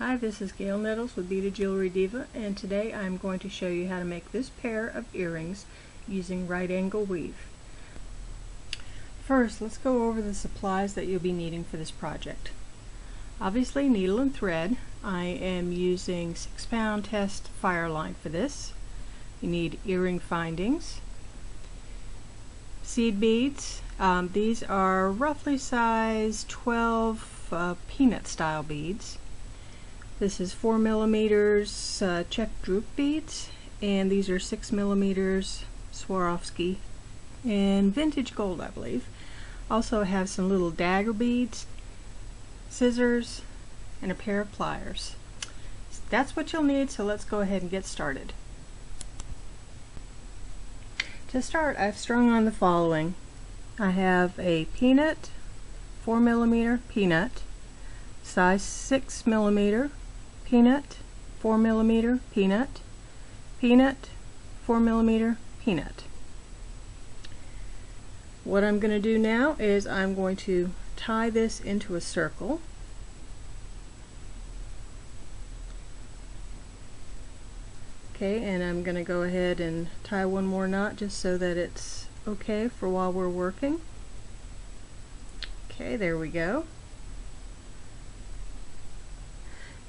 Hi, this is Gail Nettles with Beaded Jewelry Diva, and today I'm going to show you how to make this pair of earrings using right angle weave. First, let's go over the supplies that you'll be needing for this project. Obviously, needle and thread. I am using 6-pound test fire line for this. You need earring findings, seed beads. These are roughly size 12 peanut style beads. This is 4 millimeters check droop beads, and these are 6 millimeters Swarovski and vintage gold, I believe. Also have some little dagger beads, scissors, and a pair of pliers. That's what you'll need, so let's go ahead and get started. To start, I've strung on the following. I have a peanut, 4 millimeter peanut, size 6 millimeter peanut, 4 millimeter peanut, peanut, 4 millimeter peanut. What I'm going to do now is I'm going to tie this into a circle. Okay, and I'm going to go ahead and tie one more knot just so that it's okay for while we're working. Okay, there we go.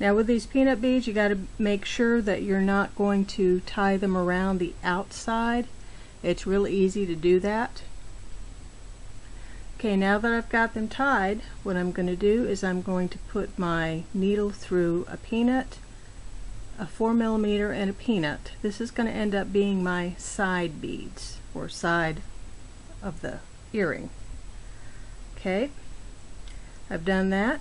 Now with these peanut beads, you got to make sure that you're not going to tie them around the outside. It's really easy to do that. Okay, now that I've got them tied, what I'm going to do is I'm going to put my needle through a peanut, a 4 millimeter, and a peanut. This is going to end up being my side beads, or side of the earring. Okay, I've done that.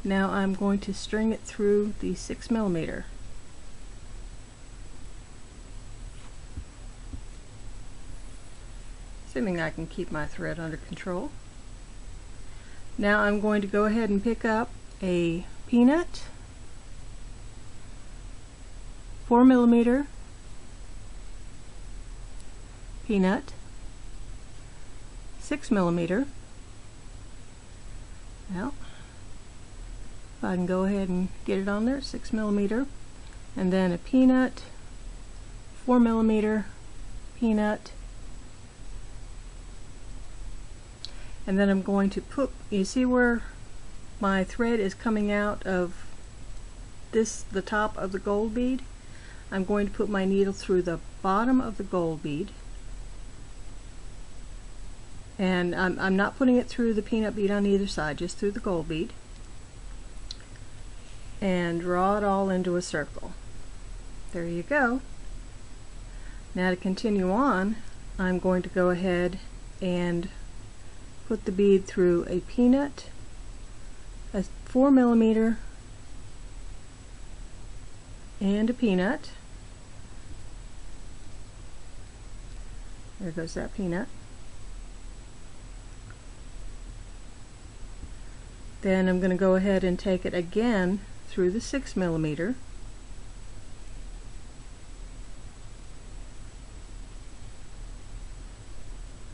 Now I'm going to string it through the 6 millimeter. Assuming I can keep my thread under control. Now I'm going to go ahead and pick up a peanut, 4 millimeter peanut, 6 millimeter. Well, if I can go ahead and get it on there, 6 millimeter, and then a peanut, 4 millimeter peanut, and then I'm going to put, you see where my thread is coming out of this, the top of the gold bead? I'm going to put my needle through the bottom of the gold bead, and I'm not putting it through the peanut bead on either side, just through the gold bead, and draw it all into a circle. There you go. Now to continue on, I'm going to go ahead and put the bead through a peanut, a 4 millimeter, and a peanut. There goes that peanut. Then I'm going to go ahead and take it again through the 6 millimeter.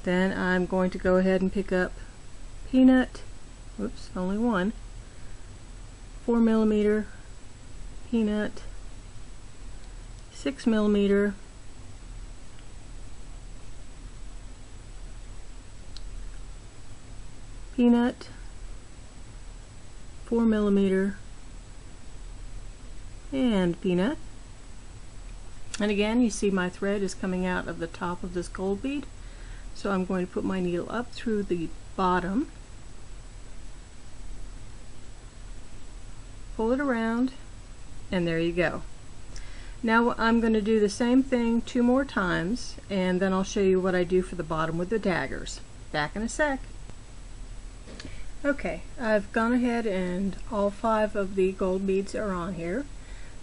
Then I'm going to go ahead and pick up peanut, whoops, only one, 4 millimeter peanut, 6 millimeter, peanut, 4 millimeter, and peanut. And again, you see my thread is coming out of the top of this gold bead, so I'm going to put my needle up through the bottom, pull it around, and there you go. Now I'm going to do the same thing 2 more times, and then I'll show you what I do for the bottom with the daggers. Back in a sec. Okay, I've gone ahead and all 5 of the gold beads are on here.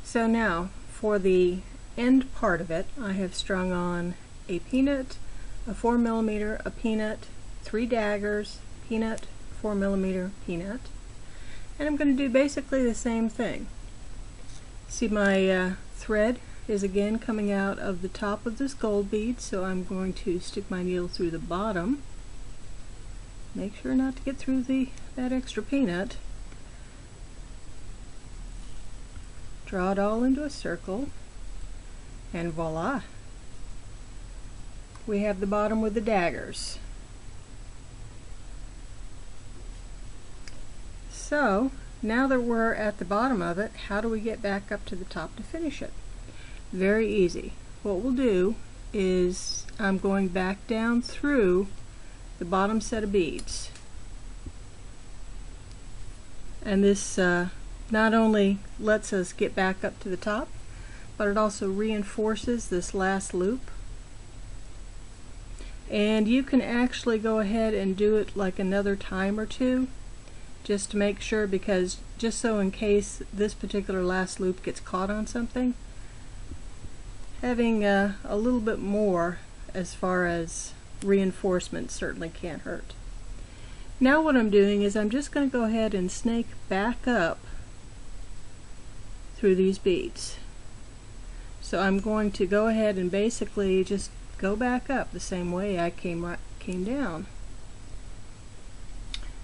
So now for the end part of it, I have strung on a peanut, a 4 millimeter, a peanut, 3 daggers, peanut, 4 millimeter, peanut, and I'm going to do basically the same thing. See, my thread is again coming out of the top of this gold bead, so I'm going to stick my needle through the bottom. Make sure not to get through that extra peanut. Draw it all into a circle, and voila! We have the bottom with the daggers. So, now that we're at the bottom of it, how do we get back up to the top to finish it? Very easy. What we'll do is I'm going back down through the bottom set of beads. And this not only lets us get back up to the top, but it also reinforces this last loop. And you can actually go ahead and do it like another time or two, just to make sure, because just so in case this particular last loop gets caught on something, having a little bit more as far as reinforcement certainly can't hurt. Now what I'm doing is I'm just going to go ahead and snake back up through these beads. So I'm going to go ahead and basically just go back up the same way I came down.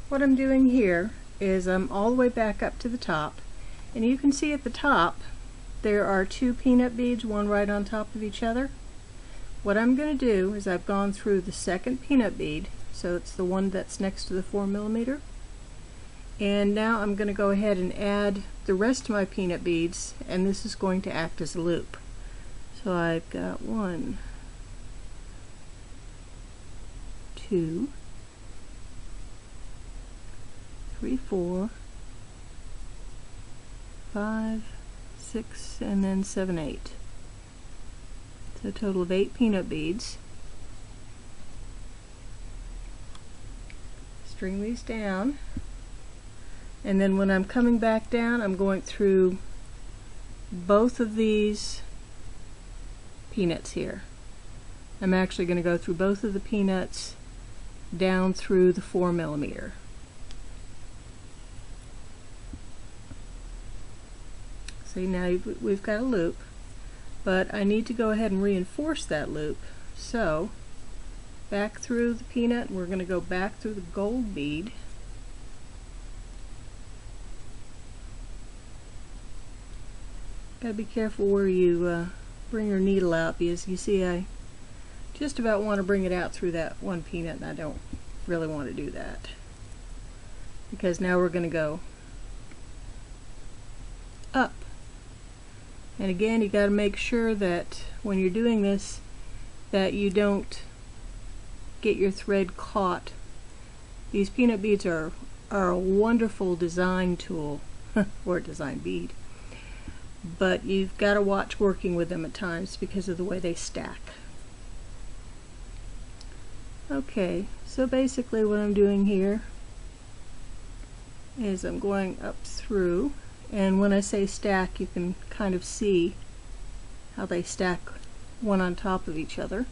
What I'm doing here is I'm all the way back up to the top, and you can see at the top there are two peanut beads, one right on top of each other. What I'm going to do is I've gone through the second peanut bead, so it's the one that's next to the 4mm, and now I'm going to go ahead and add the rest of my peanut beads, and this is going to act as a loop. So I've got 1, 2, 3, 4, 5, 6, and then 7, 8. So a total of 8 peanut beads. String these down, and then when I'm coming back down, I'm going through both of these peanuts here. I'm actually going to go through both of the peanuts down through the 4mm. See, now we've got a loop, but I need to go ahead and reinforce that loop. So back through the peanut, we're going to go back through the gold bead. Got to be careful where you bring your needle out, because you see I just about want to bring it out through that one peanut, and I don't really want to do that, because now we're going to go up. And again, you got to make sure that when you're doing this that you don't get your thread caught. These peanut beads are a wonderful design tool or design bead, but you've got to watch working with them at times because of the way they stack. Okay, so basically what I'm doing here is I'm going up through, and when I say stack, you can kind of see how they stack one on top of each other.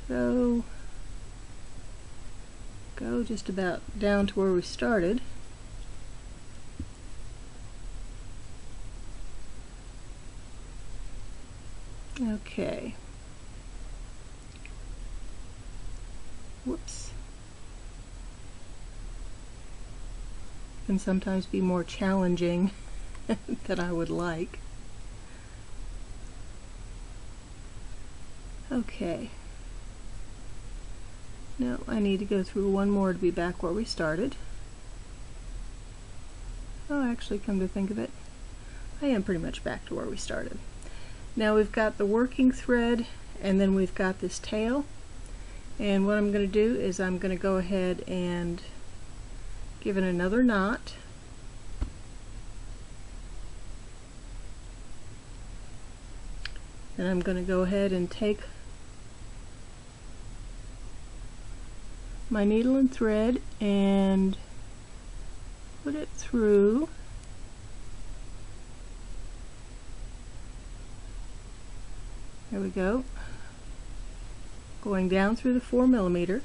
So go just about down to where we started. Okay. Whoops. Can sometimes be more challenging than I would like. Okay. Now I need to go through one more to be back where we started. Oh, actually, come to think of it, I am pretty much back to where we started. Now we've got the working thread, and then we've got this tail. And what I'm going to do is I'm going to go ahead and give it another knot. And I'm going to go ahead and take my needle and thread and put it through there we go, going down through the 4mm,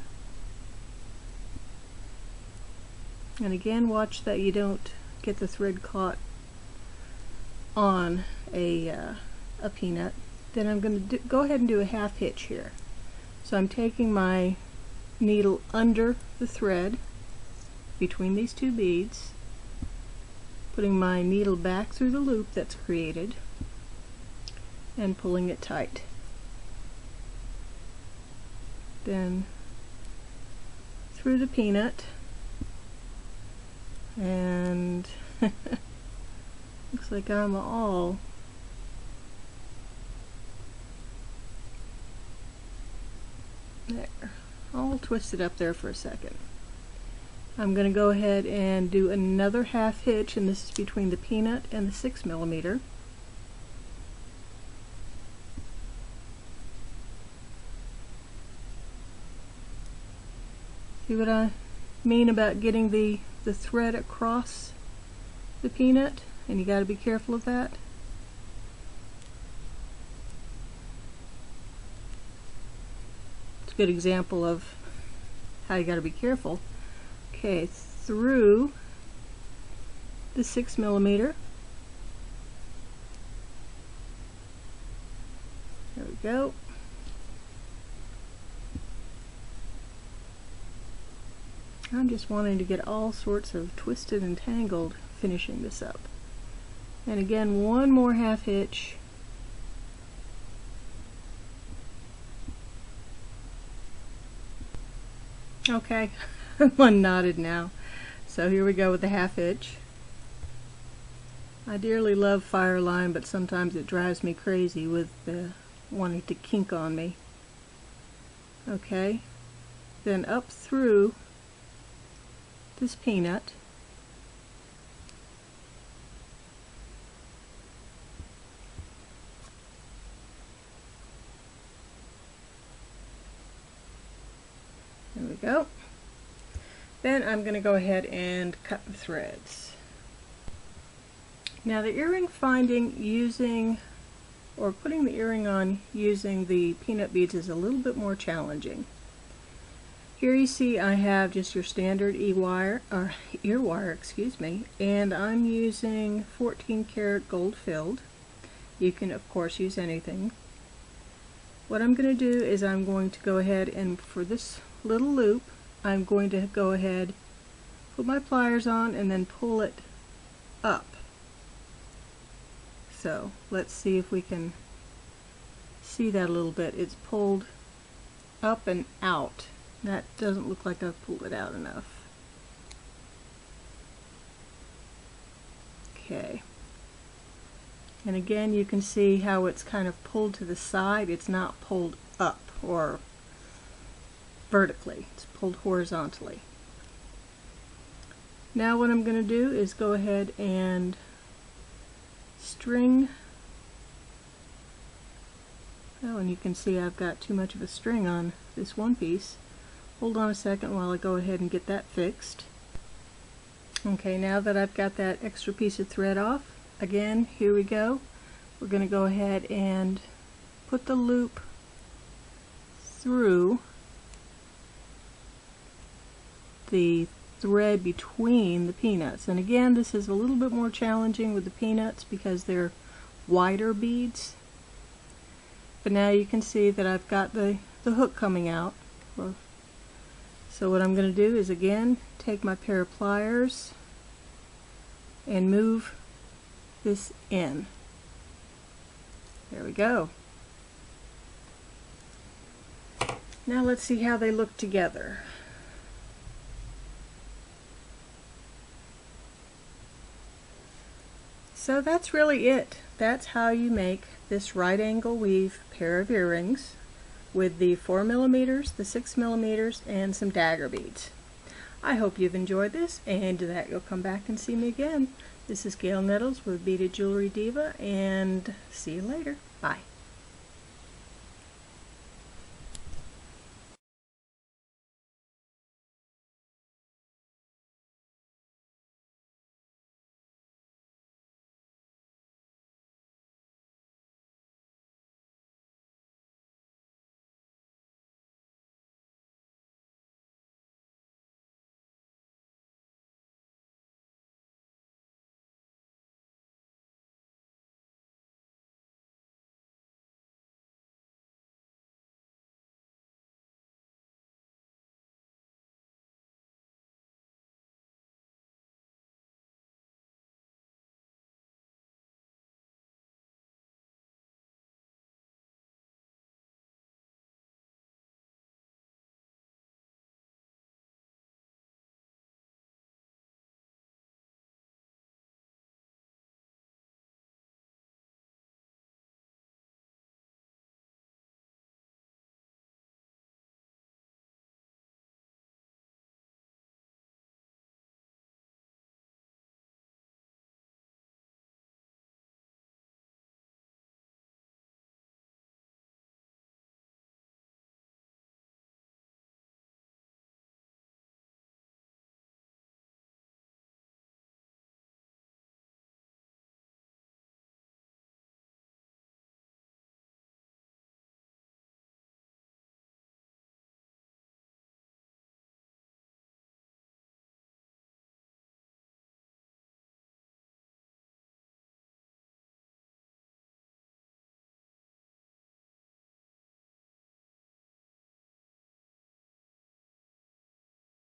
and again watch that you don't get the thread caught on a peanut. Then I'm going to go ahead and do a half hitch here. So I'm taking my needle under the thread, between these two beads, putting my needle back through the loop that's created, and pulling it tight. Then through the peanut, and looks like I'm all there, all twisted up there for a second. I'm going to go ahead and do another half hitch, and this is between the peanut and the 6mm. See what I mean about getting the thread across the peanut? And you got to be careful of that. It's a good example of how you got to be careful. Okay, through the 6mm. There we go. I'm just wanting to get all sorts of twisted and tangled finishing this up. And again, one more half hitch. Okay, I'm unknotted now. So here we go with the half hitch. I dearly love fire line, but sometimes it drives me crazy with wanting to kink on me. Okay, then up through this peanut, there we go. Then I'm going to go ahead and cut the threads. Now the earring finding using, or putting the earring on using the peanut beads is a little bit more challenging. Here you see I have just your standard ear wire, excuse me, and I'm using 14 karat gold filled. You can of course use anything. What I'm going to do is I'm going to go ahead and for this little loop I'm going to go ahead, put my pliers on and then pull it up. So let's see if we can see that a little bit. It's pulled up and out. That doesn't look like I've pulled it out enough. Okay. And again, you can see how it's kind of pulled to the side. It's not pulled up or vertically. It's pulled horizontally. Now what I'm going to do is go ahead and string. Oh, and you can see I've got too much of a string on this one piece. Hold on a second while I go ahead and get that fixed. Okay, now that I've got that extra piece of thread off, again, here we go. We're going to go ahead and put the loop through the thread between the peanuts. And again, this is a little bit more challenging with the peanuts because they're wider beads. But now you can see that I've got the hook coming out. So what I'm going to do is again take my pair of pliers and move this in. There we go. Now let's see how they look together. So that's really it. That's how you make this right angle weave pair of earrings with the 4mm, the 6mm, and some dagger beads. I hope you've enjoyed this, and that you'll come back and see me again. This is Gail Nettles with Beaded Jewelry Diva, and see you later.